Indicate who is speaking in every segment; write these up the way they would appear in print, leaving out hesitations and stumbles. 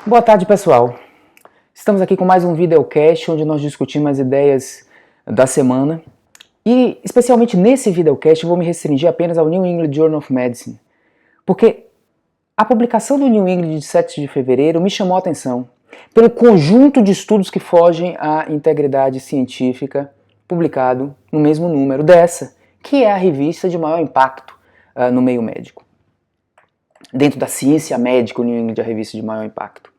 Speaker 1: Boa tarde, pessoal. Estamos aqui com mais um videocast onde nós discutimos as ideias da semana. E, especialmente nesse videocast, eu vou me restringir apenas ao New England Journal of Medicine, porque a publicação do New England de 7 de fevereiro me chamou a atenção pelo conjunto de estudos que fogem à integridade científica publicado no mesmo número dessa, que é a revista de maior impacto no meio médico. Dentro da ciência médica, o New England é a revista de maior impacto.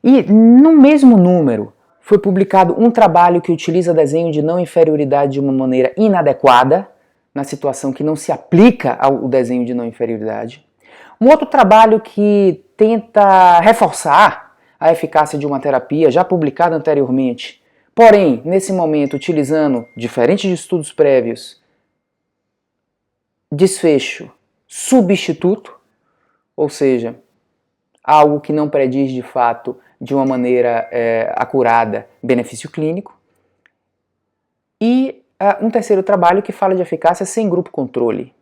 Speaker 1: E no mesmo número foi publicado um trabalho que utiliza desenho de não inferioridade de uma maneira inadequada, na situação que não se aplica ao desenho de não inferioridade. Um outro trabalho que tenta reforçar a eficácia de uma terapia já publicada anteriormente, porém, nesse momento, utilizando, diferente de estudos prévios, desfecho substituto, ou seja, algo que não prediz de fato de uma maneira acurada benefício clínico. E um terceiro trabalho que fala de eficácia sem grupo controle.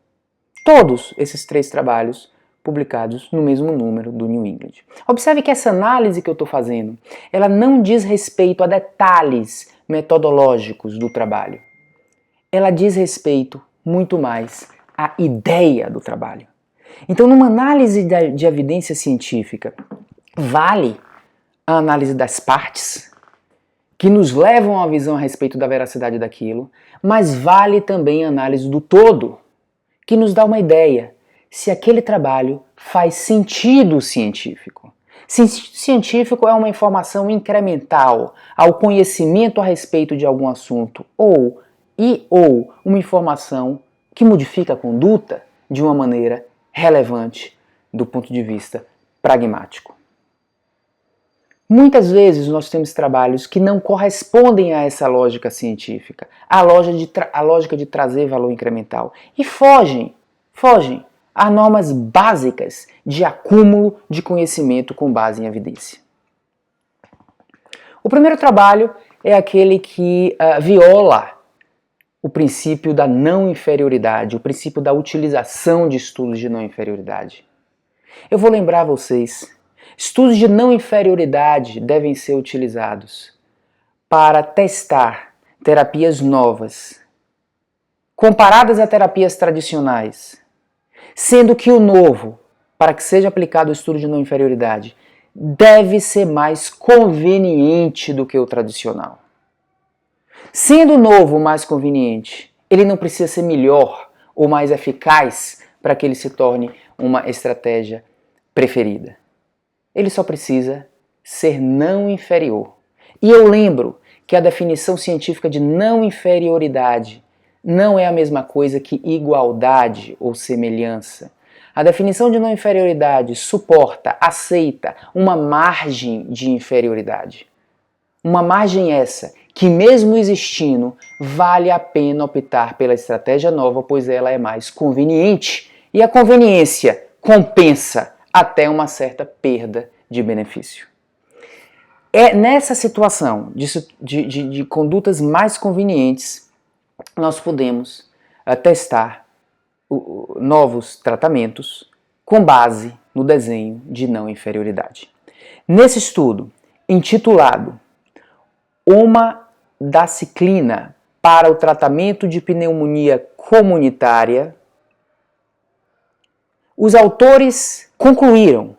Speaker 1: Todos esses três trabalhos publicados no mesmo número do New England. Observe que essa análise que eu estou fazendo, ela não diz respeito a detalhes metodológicos do trabalho. Ela diz respeito muito mais à ideia do trabalho. Então, numa análise de evidência científica, vale a análise das partes, que nos levam a uma visão a respeito da veracidade daquilo, mas vale também a análise do todo, que nos dá uma ideia se aquele trabalho faz sentido científico. Sentido científico é uma informação incremental ao conhecimento a respeito de algum assunto, ou uma informação que modifica a conduta de uma maneira relevante do ponto de vista pragmático. Muitas vezes nós temos trabalhos que não correspondem a essa lógica científica, a lógica de trazer valor incremental, e fogem a normas básicas de acúmulo de conhecimento com base em evidência. O primeiro trabalho é aquele que viola o princípio da não inferioridade, o princípio da utilização de estudos de não inferioridade. Eu vou lembrar a vocês, estudos de não inferioridade devem ser utilizados para testar terapias novas, comparadas a terapias tradicionais, sendo que o novo, para que seja aplicado o estudo de não inferioridade, deve ser mais conveniente do que o tradicional. Sendo o novo mais conveniente, ele não precisa ser melhor ou mais eficaz para que ele se torne uma estratégia preferida. Ele só precisa ser não inferior. E eu lembro que a definição científica de não inferioridade não é a mesma coisa que igualdade ou semelhança. A definição de não inferioridade suporta, aceita uma margem de inferioridade. Uma margem essa que, mesmo existindo, vale a pena optar pela estratégia nova, pois ela é mais conveniente. E a conveniência compensa até uma certa perda de benefício. É nessa situação de condutas mais convenientes, nós podemos testar novos tratamentos com base no desenho de não inferioridade. Nesse estudo, intitulado Omidaciclina para o tratamento de pneumonia comunitária, os autores concluíram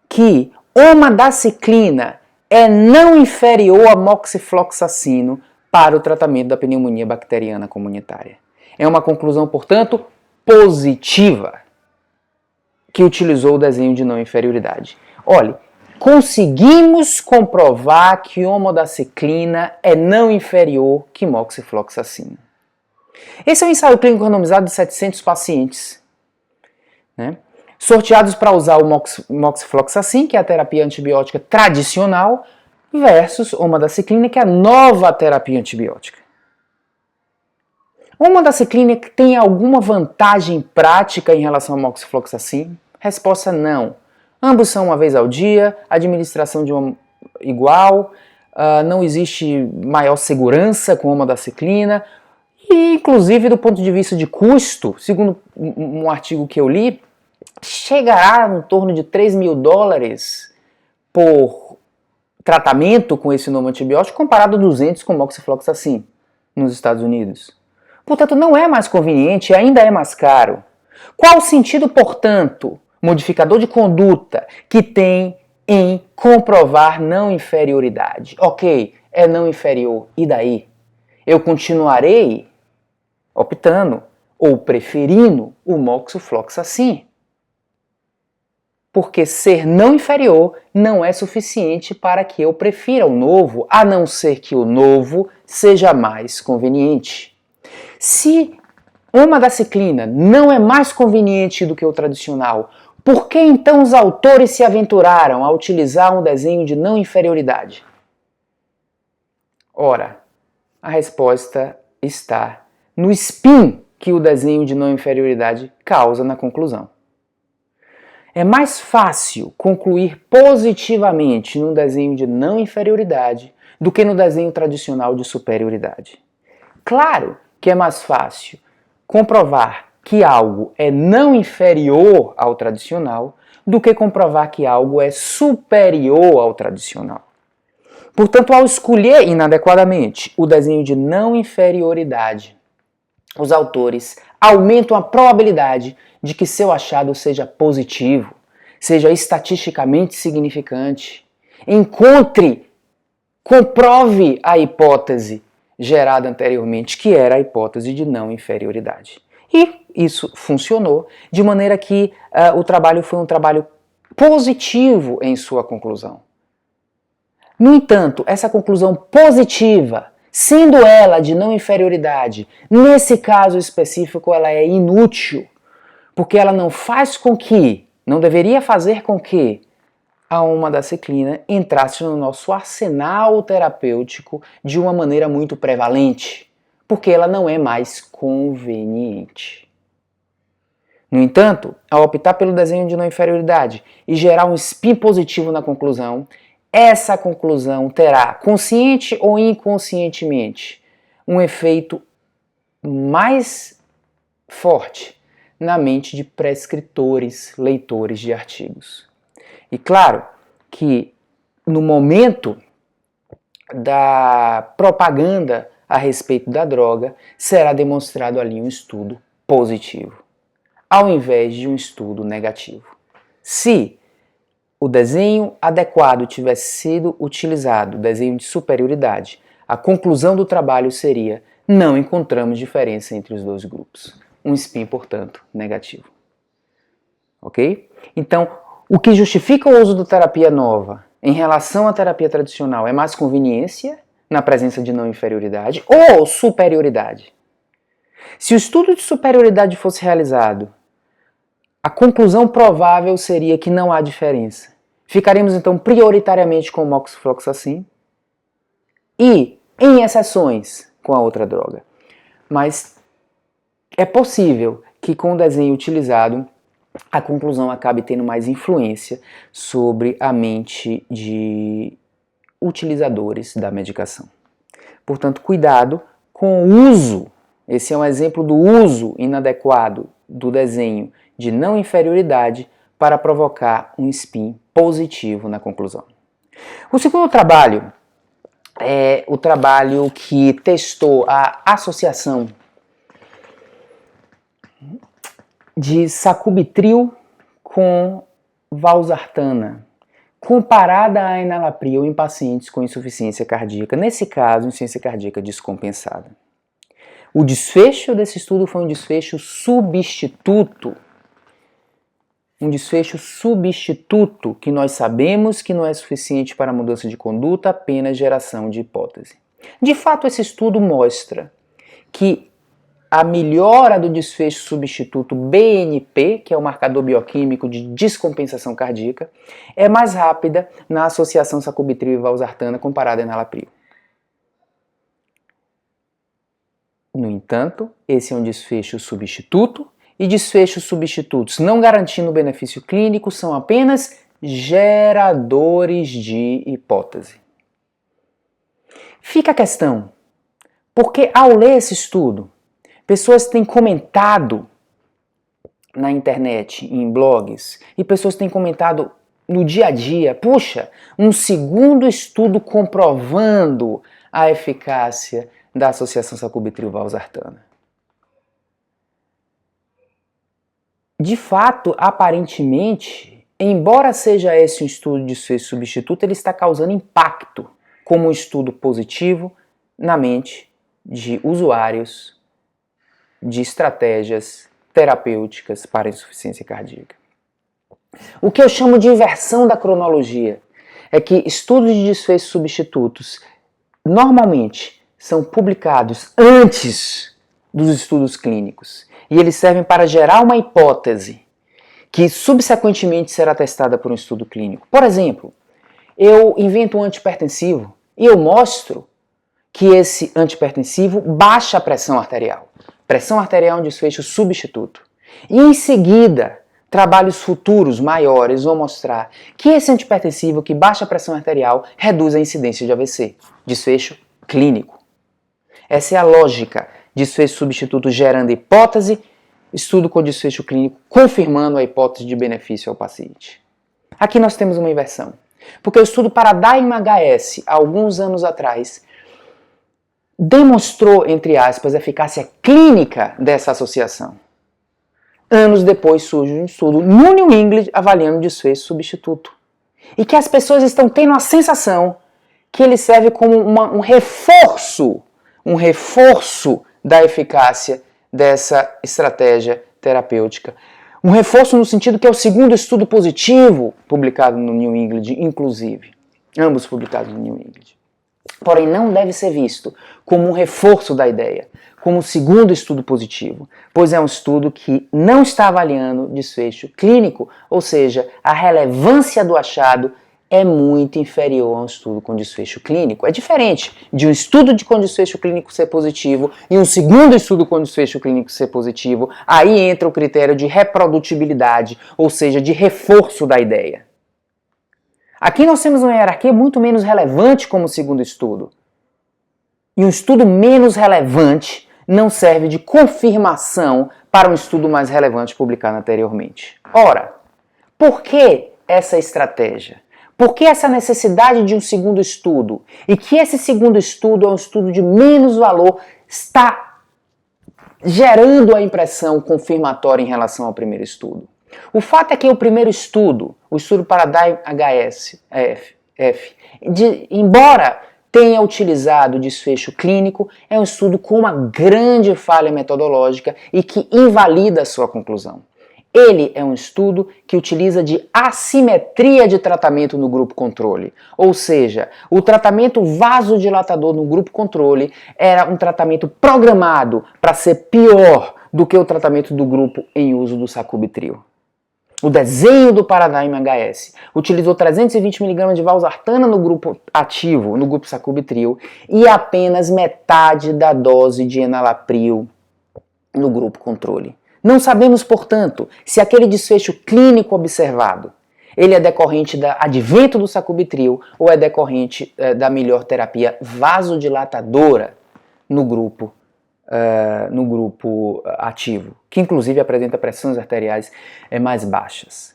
Speaker 1: que omidaciclina é não inferior a moxifloxacino para o tratamento da pneumonia bacteriana comunitária. É uma conclusão, portanto, positiva, que utilizou o desenho de não inferioridade. Olhe, conseguimos comprovar que omidaciclina é não inferior que moxifloxacino. Esse é um ensaio clínico randomizado de 700 pacientes, né, sorteados para usar o moxifloxacin, que é a terapia antibiótica tradicional, versus omidaciclina, que é a nova terapia antibiótica. Omidaciclina tem alguma vantagem prática em relação ao moxifloxacin? Resposta: não. Ambos são uma vez ao dia, administração igual, não existe maior segurança com omidaciclina, e inclusive do ponto de vista de custo, segundo um artigo que eu li, chegará em torno de $3.000 por tratamento com esse novo antibiótico comparado a 200 com moxifloxacin nos Estados Unidos. Portanto, não é mais conveniente e ainda é mais caro. Qual o sentido, portanto, modificador de conduta que tem em comprovar não inferioridade? Ok, é não inferior, e daí? Eu continuarei optando ou preferindo o moxifloxacin. Porque ser não inferior não é suficiente para que eu prefira o novo, a não ser que o novo seja mais conveniente. Se uma daciclina não é mais conveniente do que o tradicional, por que então os autores se aventuraram a utilizar um desenho de não inferioridade? Ora, a resposta está no spin que o desenho de não inferioridade causa na conclusão. É mais fácil concluir positivamente num desenho de não inferioridade do que no desenho tradicional de superioridade. Claro que é mais fácil comprovar que algo é não inferior ao tradicional do que comprovar que algo é superior ao tradicional. Portanto, ao escolher inadequadamente o desenho de não inferioridade, os autores aumentam a probabilidade de que seu achado seja positivo, seja estatisticamente significante, comprove a hipótese gerada anteriormente, que era a hipótese de não inferioridade. E isso funcionou, de maneira que o trabalho foi um trabalho positivo em sua conclusão. No entanto, essa conclusão positiva, sendo ela de não inferioridade, nesse caso específico ela é inútil, porque ela não faz com que, não deveria fazer com que a omodaciclina entrasse no nosso arsenal terapêutico de uma maneira muito prevalente, porque ela não é mais conveniente. No entanto, ao optar pelo desenho de não inferioridade e gerar um spin positivo na conclusão, essa conclusão terá, consciente ou inconscientemente, um efeito mais forte na mente de prescritores, leitores de artigos. E claro que no momento da propaganda a respeito da droga, será demonstrado ali um estudo positivo, ao invés de um estudo negativo. Se o desenho adequado tivesse sido utilizado, o desenho de superioridade, a conclusão do trabalho seria: não encontramos diferença entre os dois grupos. Um spin, portanto, negativo. Ok? Então, o que justifica o uso da terapia nova em relação à terapia tradicional é mais conveniência na presença de não inferioridade ou superioridade? Se o estudo de superioridade fosse realizado, a conclusão provável seria que não há diferença. Ficaremos então prioritariamente com o moxifloxacin e, em exceções, com a outra droga. Mas é possível que com o desenho utilizado a conclusão acabe tendo mais influência sobre a mente de utilizadores da medicação. Portanto, cuidado com o uso. Esse é um exemplo do uso inadequado do desenho de não inferioridade para provocar um spin positivo na conclusão. O segundo trabalho é o trabalho que testou a associação de sacubitril com valsartana, comparada a enalapril em pacientes com insuficiência cardíaca, nesse caso, insuficiência cardíaca descompensada. O desfecho desse estudo foi um desfecho substituto. Um desfecho substituto que nós sabemos que não é suficiente para a mudança de conduta, apenas geração de hipótese. De fato, esse estudo mostra que a melhora do desfecho substituto BNP, que é o marcador bioquímico de descompensação cardíaca, é mais rápida na associação sacubitril e valsartana comparada a enalapril. No entanto, esse é um desfecho substituto, e desfechos substitutos não garantindo benefício clínico são apenas geradores de hipótese. Fica a questão, porque ao ler esse estudo, pessoas têm comentado na internet, em blogs, e pessoas têm comentado no dia a dia, puxa, um segundo estudo comprovando a eficácia da associação sacubitril-valsartana. De fato, aparentemente, embora seja esse um estudo de desfecho substituto, ele está causando impacto como um estudo positivo na mente de usuários de estratégias terapêuticas para insuficiência cardíaca. O que eu chamo de inversão da cronologia é que estudos de desfechos substitutos normalmente são publicados antes dos estudos clínicos e eles servem para gerar uma hipótese que subsequentemente será testada por um estudo clínico. Por exemplo, eu invento um antihipertensivo e eu mostro que esse antihipertensivo baixa a pressão arterial. Pressão arterial é um desfecho substituto. E em seguida, trabalhos futuros maiores vão mostrar que esse antihipertensivo que baixa a pressão arterial reduz a incidência de AVC. Desfecho clínico. Essa é a lógica. Desfecho substituto gerando hipótese, estudo com desfecho clínico confirmando a hipótese de benefício ao paciente. Aqui nós temos uma inversão. Porque o estudo Paradigm-HS, há alguns anos atrás, demonstrou, entre aspas, a eficácia clínica dessa associação. Anos depois surge um estudo no New England avaliando o desfecho substituto. E que as pessoas estão tendo a sensação que ele serve como um reforço da eficácia dessa estratégia terapêutica. Um reforço no sentido que é o segundo estudo positivo publicado no New England, inclusive. Ambos publicados no New England. Porém, não deve ser visto como um reforço da ideia, como um segundo estudo positivo, pois é um estudo que não está avaliando desfecho clínico, ou seja, a relevância do achado é muito inferior a um estudo com desfecho clínico. É diferente de um estudo com desfecho clínico ser positivo e um segundo estudo com desfecho clínico ser positivo. Aí entra o critério de reprodutibilidade, ou seja, de reforço da ideia. Aqui nós temos uma hierarquia muito menos relevante como o segundo estudo. E um estudo menos relevante não serve de confirmação para um estudo mais relevante publicado anteriormente. Ora, por que essa estratégia? Por que essa necessidade de um segundo estudo? E que esse segundo estudo é um estudo de menos valor, está gerando a impressão confirmatória em relação ao primeiro estudo. O fato é que o primeiro estudo, o estudo Paradigm-HS, embora tenha utilizado desfecho clínico, é um estudo com uma grande falha metodológica e que invalida a sua conclusão. Ele é um estudo que utiliza de assimetria de tratamento no grupo controle. Ou seja, o tratamento vasodilatador no grupo controle era um tratamento programado para ser pior do que o tratamento do grupo em uso do sacubitril. O desenho do Paradigm-HS utilizou 320 mg de valsartana no grupo ativo, no grupo sacubitril, e apenas metade da dose de enalapril no grupo controle. Não sabemos, portanto, se aquele desfecho clínico observado ele é decorrente do advento do sacubitril ou é decorrente da melhor terapia vasodilatadora no grupo ativo, que inclusive apresenta pressões arteriais mais baixas.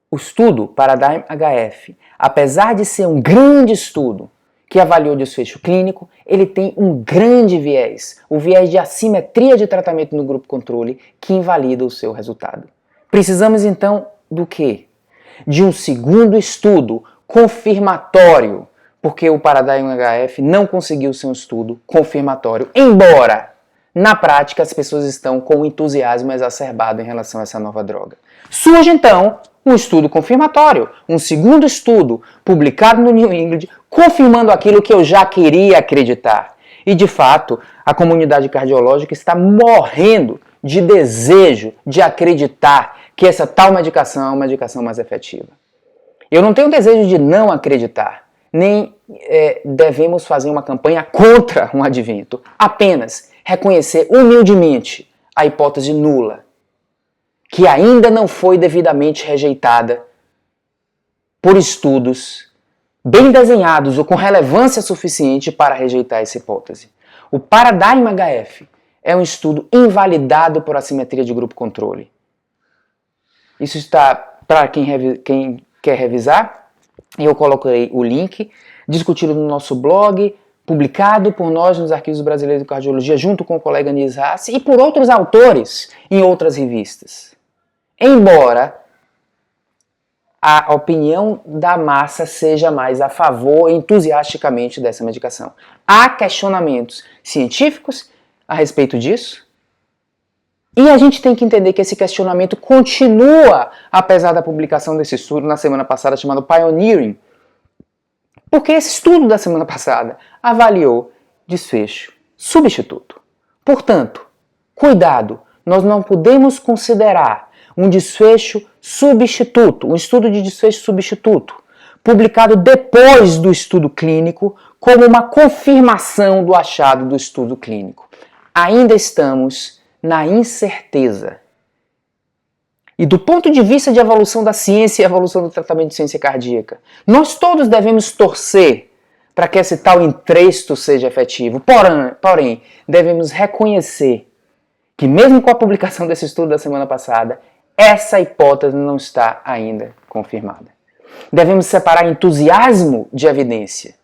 Speaker 1: O estudo Paradigm-HF, apesar de ser um grande estudo que avaliou o desfecho clínico, ele tem um grande viés, o viés de assimetria de tratamento no grupo controle, que invalida o seu resultado. Precisamos então do quê? De um segundo estudo confirmatório, porque o Paradigm-HF não conseguiu ser um estudo confirmatório, embora, na prática, as pessoas estão com um entusiasmo exacerbado em relação a essa nova droga. Surge, então, um estudo confirmatório, um segundo estudo, publicado no New England, confirmando aquilo que eu já queria acreditar. E, de fato, a comunidade cardiológica está morrendo de desejo de acreditar que essa tal medicação é uma medicação mais efetiva. Eu não tenho desejo de não acreditar, nem devemos fazer uma campanha contra um advento. Apenas reconhecer humildemente a hipótese nula, que ainda não foi devidamente rejeitada por estudos bem desenhados ou com relevância suficiente para rejeitar essa hipótese. O Paradigm-HF é um estudo invalidado por assimetria de grupo controle. Isso está para quem quer revisar, eu coloquei o link, discutido no nosso blog, publicado por nós nos Arquivos Brasileiros de Cardiologia, junto com o colega Nis Hassi, e por outros autores em outras revistas. Embora a opinião da massa seja mais a favor entusiasticamente dessa medicação. Há questionamentos científicos a respeito disso, e a gente tem que entender que esse questionamento continua, apesar da publicação desse estudo na semana passada, chamado Pioneering, porque esse estudo da semana passada avaliou desfecho substituto. Portanto, cuidado, nós não podemos considerar um desfecho substituto, um estudo de desfecho substituto, publicado depois do estudo clínico, como uma confirmação do achado do estudo clínico. Ainda estamos na incerteza. E do ponto de vista de evolução da ciência e evolução do tratamento de ciência cardíaca, nós todos devemos torcer para que esse tal entresto seja efetivo. Porém, devemos reconhecer que mesmo com a publicação desse estudo da semana passada, essa hipótese não está ainda confirmada. Devemos separar entusiasmo de evidência.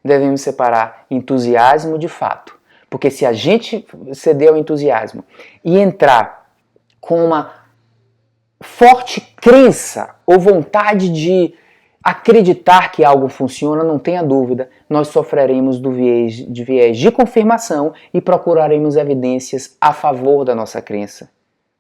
Speaker 1: Devemos separar entusiasmo de fato. Porque se a gente ceder ao entusiasmo e entrar com uma forte crença ou vontade de acreditar que algo funciona, não tenha dúvida, nós sofreremos do viés de confirmação e procuraremos evidências a favor da nossa crença.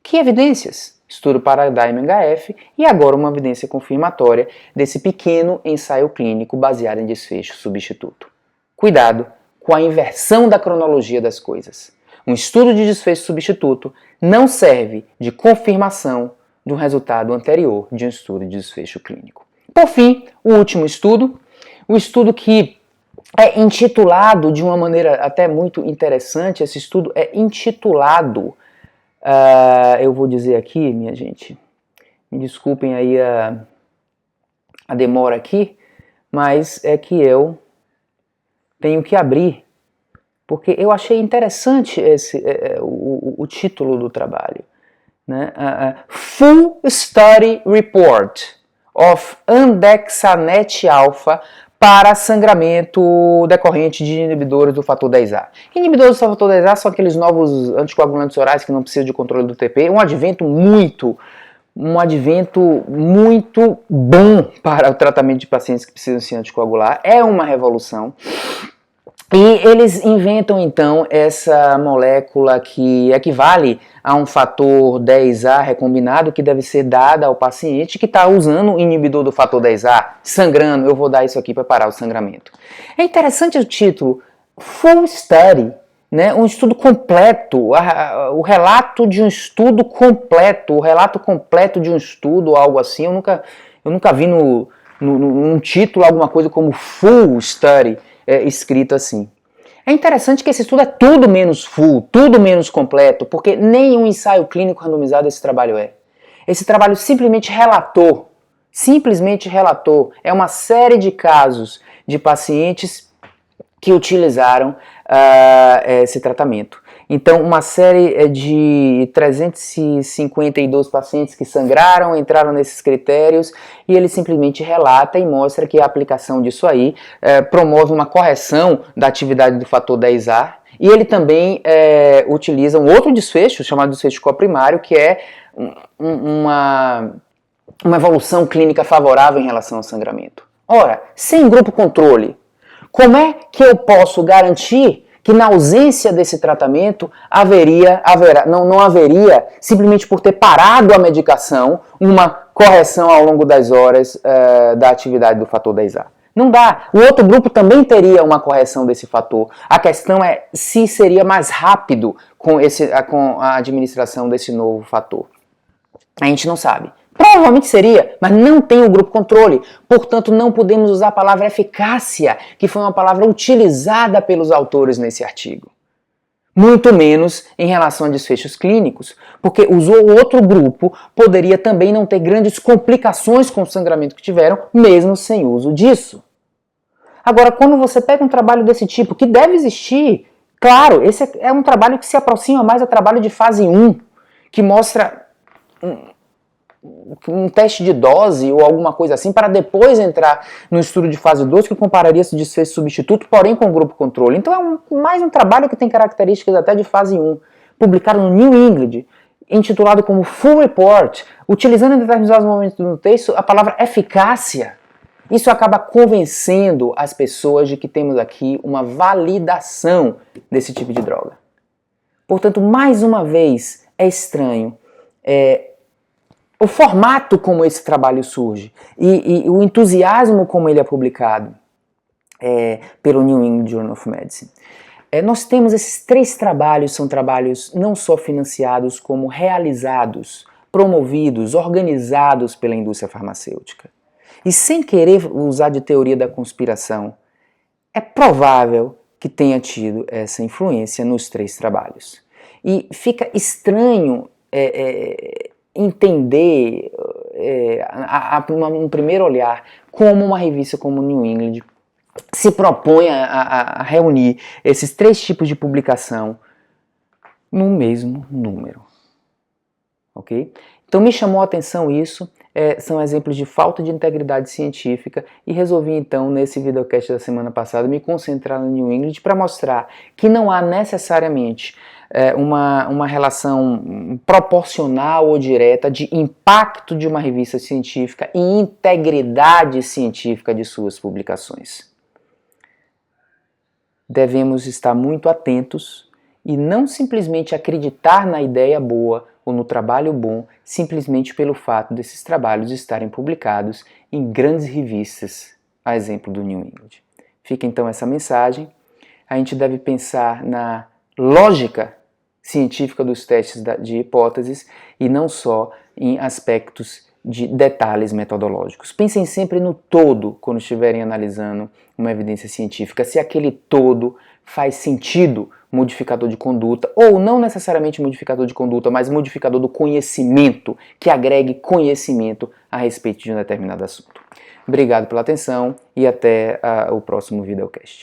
Speaker 1: Que evidências? Estudo Paradigm HF e agora uma evidência confirmatória desse pequeno ensaio clínico baseado em desfecho substituto. Cuidado com a inversão da cronologia das coisas. Um estudo de desfecho substituto não serve de confirmação de um resultado anterior de um estudo de desfecho clínico. Por fim, o último estudo, o estudo que é intitulado de uma maneira até muito interessante, esse estudo é intitulado, eu vou dizer aqui, minha gente, me desculpem aí a demora aqui, mas é que eu tenho que abrir, porque eu achei interessante o título do trabalho. Né? Full Study Report of Andexanet Alpha para sangramento decorrente de inibidores do fator 10A. Inibidores do fator 10A são aqueles novos anticoagulantes orais que não precisam de controle do TP, um advento muito bom para o tratamento de pacientes que precisam se anticoagular, é uma revolução. E eles inventam então essa molécula que equivale a um fator 10A recombinado que deve ser dada ao paciente que está usando o inibidor do fator 10A, sangrando. Eu vou dar isso aqui para parar o sangramento. É interessante o título, Full Study, né? Um estudo completo, o relato de um estudo completo, o relato completo de um estudo ou algo assim. Eu nunca vi num título alguma coisa como Full Study, escrito assim. É interessante que esse estudo é tudo menos full, tudo menos completo, porque nenhum ensaio clínico randomizado esse trabalho é. Esse trabalho simplesmente relatou, é uma série de casos de pacientes que utilizaram esse tratamento. Então, uma série de 352 pacientes que sangraram, entraram nesses critérios, e ele simplesmente relata e mostra que a aplicação disso aí promove uma correção da atividade do fator 10A, e ele também utiliza um outro desfecho, chamado desfecho coprimário, que é uma evolução clínica favorável em relação ao sangramento. Ora, sem grupo controle, como é que eu posso garantir que na ausência desse tratamento não haveria, simplesmente por ter parado a medicação, uma correção ao longo das horas da atividade do fator 10A? Não dá. O outro grupo também teria uma correção desse fator. A questão é se seria mais rápido com a administração desse novo fator. A gente não sabe. Provavelmente seria, mas não tem o grupo controle. Portanto, não podemos usar a palavra eficácia, que foi uma palavra utilizada pelos autores nesse artigo. Muito menos em relação a desfechos clínicos, porque usou outro grupo, poderia também não ter grandes complicações com o sangramento que tiveram, mesmo sem uso disso. Agora, quando você pega um trabalho desse tipo, que deve existir, claro, esse é um trabalho que se aproxima mais ao trabalho de fase 1, que mostra um teste de dose ou alguma coisa assim, para depois entrar no estudo de fase 2 que compararia esse desfecho substituto, porém com o grupo controle. Então é mais um trabalho que tem características até de fase 1, publicado no New England, intitulado como Full Report, utilizando em determinados momentos do texto a palavra eficácia. Isso acaba convencendo as pessoas de que temos aqui uma validação desse tipo de droga. Portanto, mais uma vez, é estranho o formato como esse trabalho surge e o entusiasmo como ele é publicado pelo New England Journal of Medicine. Nós temos esses 3 trabalhos, são trabalhos não só financiados, como realizados, promovidos, organizados pela indústria farmacêutica. E sem querer usar de teoria da conspiração, é provável que tenha tido essa influência nos 3 trabalhos. E fica estranho entender, um primeiro olhar, como uma revista como New England se propõe a reunir esses 3 tipos de publicação no mesmo número. Ok? Então me chamou a atenção isso, são exemplos de falta de integridade científica e resolvi então nesse videocast da semana passada me concentrar no New England para mostrar que não há necessariamente uma relação proporcional ou direta de impacto de uma revista científica e integridade científica de suas publicações. Devemos estar muito atentos e não simplesmente acreditar na ideia boa ou no trabalho bom, simplesmente pelo fato desses trabalhos estarem publicados em grandes revistas, a exemplo do New England. Fica então essa mensagem. A gente deve pensar na lógica científica dos testes de hipóteses e não só em aspectos de detalhes metodológicos. Pensem sempre no todo quando estiverem analisando uma evidência científica, se aquele todo faz sentido, modificador de conduta, ou não necessariamente modificador de conduta, mas modificador do conhecimento, que agregue conhecimento a respeito de um determinado assunto. Obrigado pela atenção e até o próximo videocast.